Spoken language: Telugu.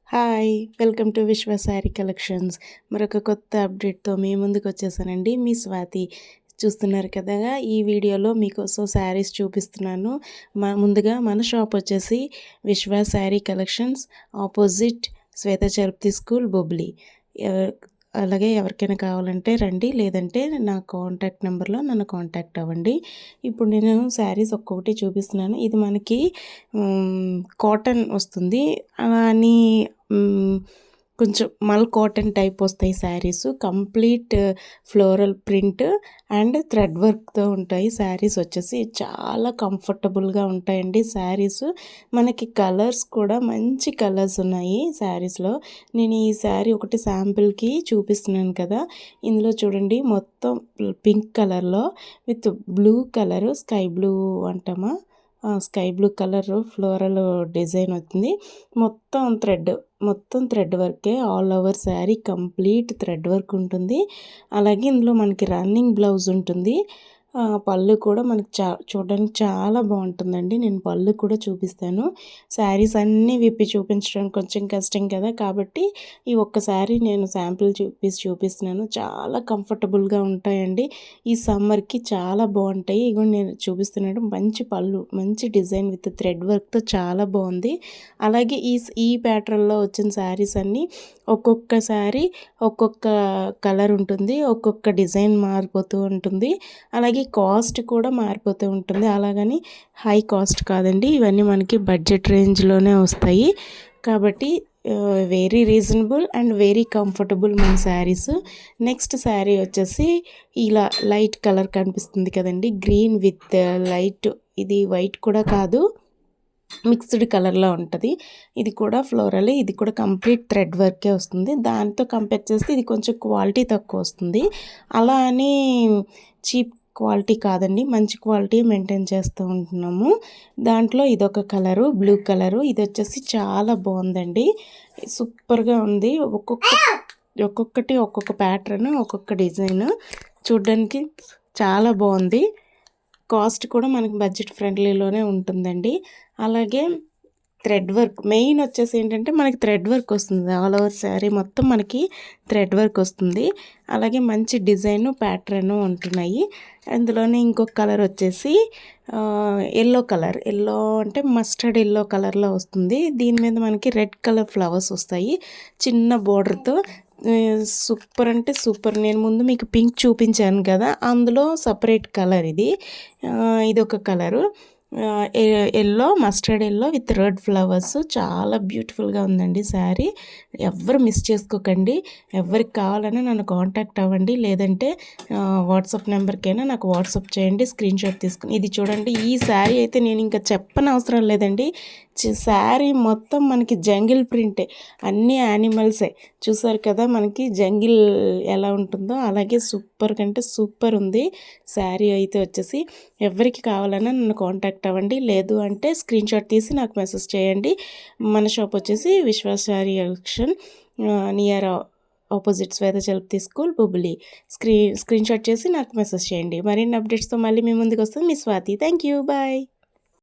హాయ్! వెల్కమ్ టు విశ్వ శారీ కలెక్షన్స్. మరొక కొత్త అప్డేట్‌తో మీ ముందుకొచ్చేసానండి. మీ స్వాతి. చూస్తున్నారు కదా! ఈ వీడియోలో మీకోసం శారీస్ చూపిస్తున్నాను. ముందుగా మన షాప్ వచ్చేసి విశ్వ శారీ కలెక్షన్స్, ఆపోజిట్ శ్వేత చరప్తి స్కూల్, బొబ్బిలి. అలాగే ఎవరికైనా కావాలంటే రండి, లేదంటే నా కాంటాక్ట్ నెంబర్లో నన్ను కాంటాక్ట్ అవ్వండి. ఇప్పుడు నేను శారీస్ ఒక్కొక్కటి చూపిస్తున్నాను. ఇది మనకి కాటన్ వస్తుంది అని కొంచెం మల్ కాటన్ టైప్ వస్తాయి saris. Complete floral print and thread వర్క్తో ఉంటాయి శారీస్ వచ్చేసి. చాలా కంఫర్టబుల్గా ఉంటాయండి శారీస్. మనకి కలర్స్ కూడా మంచి కలర్స్ ఉన్నాయి శారీస్లో. నేను ఈ శారీ ఒకటి శాంపిల్కి చూపిస్తున్నాను కదా. ఇందులో చూడండి, మొత్తం పింక్ కలర్లో with blue colour, sky blue అంటామా, sky blue colour floral design వచ్చింది. మొత్తం థ్రెడ్ వర్కే. All over sari complete thread work ఉంటుంది. అలాగే ఇందులో మనకి రన్నింగ్ బ్లౌజ్ ఉంటుంది. పళ్ళు కూడా మనకి చూడడానికి చాలా బాగుంటుందండి. నేను పళ్ళు కూడా చూపిస్తాను. శారీస్ అన్నీ విప్పి చూపించడానికి కొంచెం కష్టం కదా, కాబట్టి ఈ ఒక్కసారి నేను శాంపిల్ చూపిస్తున్నాను. చాలా కంఫర్టబుల్గా ఉంటాయండి. ఈ సమ్మర్కి చాలా బాగుంటాయి. ఇగో నేను చూపిస్తున్నాడు, మంచి పళ్ళు, మంచి డిజైన్ విత్ థ్రెడ్ వర్క్తో చాలా బాగుంది. అలాగే ఈ ప్యాటర్న్లో వచ్చిన శారీస్ అన్నీ ఒక్కొక్కసారి ఒక్కొక్క కలర్ ఉంటుంది, ఒక్కొక్క డిజైన్ మారిపోతూ ఉంటుంది. అలాగే కాస్ట్ కూడా మారిపోతూ ఉంటుంది. అలాగని హై కాస్ట్ కాదండి, ఇవన్నీ మనకి బడ్జెట్ రేంజ్లోనే వస్తాయి. కాబట్టి very reasonable and very comfortable మన శారీస్. నెక్స్ట్ శారీ వచ్చేసి ఇలా లైట్ కలర్ కనిపిస్తుంది కదండి, గ్రీన్ విత్ లైట్, ఇది వైట్ కూడా కాదు, మిక్స్డ్ కలర్లో ఉంటుంది. ఇది కూడా ఫ్లోరల్, ఇది కూడా కంప్లీట్ థ్రెడ్ వర్కే వస్తుంది. దాంతో కంపేర్ చేస్తే ఇది కొంచెం క్వాలిటీ తక్కువ వస్తుంది. అలా అని చీప్ క్వాలిటీ కాదండి, మంచి క్వాలిటీ మెయింటైన్ చేస్తూ ఉంటున్నాము. దాంట్లో ఇదొక కలరు, బ్లూ కలరు. ఇది వచ్చేసి చాలా బాగుందండి, సూపర్గా ఉంది. ఒక్కొక్కటి ఒక్కొక్క ప్యాటర్న్, ఒక్కొక్క డిజైన్ చూడ్డానికి చాలా బాగుంది. కాస్ట్ కూడా మనకి బడ్జెట్ ఫ్రెండ్లీలోనే ఉంటుందండి. అలాగే థ్రెడ్ వర్క్ మెయిన్ వచ్చేసి ఏంటంటే మనకి థ్రెడ్ వర్క్ వస్తుంది. ఆల్ ఓవర్ శారీ మొత్తం మనకి థ్రెడ్ వర్క్ వస్తుంది. అలాగే మంచి డిజైను, ప్యాటర్ను ఉంటున్నాయి. అందులోనే ఇంకొక కలర్ వచ్చేసి ఎల్లో కలర్, ఎల్లో అంటే మస్టర్డ్ ఎల్లో కలర్లో వస్తుంది. దీని మీద మనకి రెడ్ కలర్ ఫ్లవర్స్ వస్తాయి చిన్న బోర్డర్తో. సూపర్ అంటే సూపర్. నేను ముందు మీకు పింక్ చూపించాను కదా, అందులో సపరేట్ కలర్ ఇది. ఒక colour yellow, mustard yellow with red flowers. చాలా బ్యూటిఫుల్గా ఉందండి శారీ. ఎవ్వరు మిస్ చేసుకోకండి. ఎవరికి కావాలన్నా నన్ను కాంటాక్ట్ అవ్వండి, లేదంటే వాట్సాప్ నెంబర్కైనా నాకు వాట్సాప్ చేయండి, స్క్రీన్ షాట్ తీసుకుని. ఇది చూడండి, ఈ శారీ అయితే నేను ఇంకా చెప్పనవసరం లేదండి. శారీ మొత్తం మనకి జంగిల్ ప్రింటే, అన్ని యానిమల్సే. చూసారు కదా మనకి జంగిల్ ఎలా ఉంటుందో, అలాగే సూపర్ కంటే సూపర్ ఉంది శారీ అయితే వచ్చేసి. ఎవరికి కావాలన్నా నన్ను కాంటాక్ట్ అవ్వండి, లేదు అంటే స్క్రీన్ షాట్ తీసి నాకు మెసేజ్ చేయండి. మన షాప్ వచ్చేసి విశ్వ శారీ కలెక్షన్, నియర్ ఆపోజిట్ శ్వేత చరప్తి స్కూల్, బొబ్బిలి. స్క్రీన్ షాట్ చేసి నాకు మెసేజ్ చేయండి. మరిన్ని అప్డేట్స్తో మళ్ళీ మీ ముందుకు వస్తుంది మీ స్వాతి. Thank you, bye.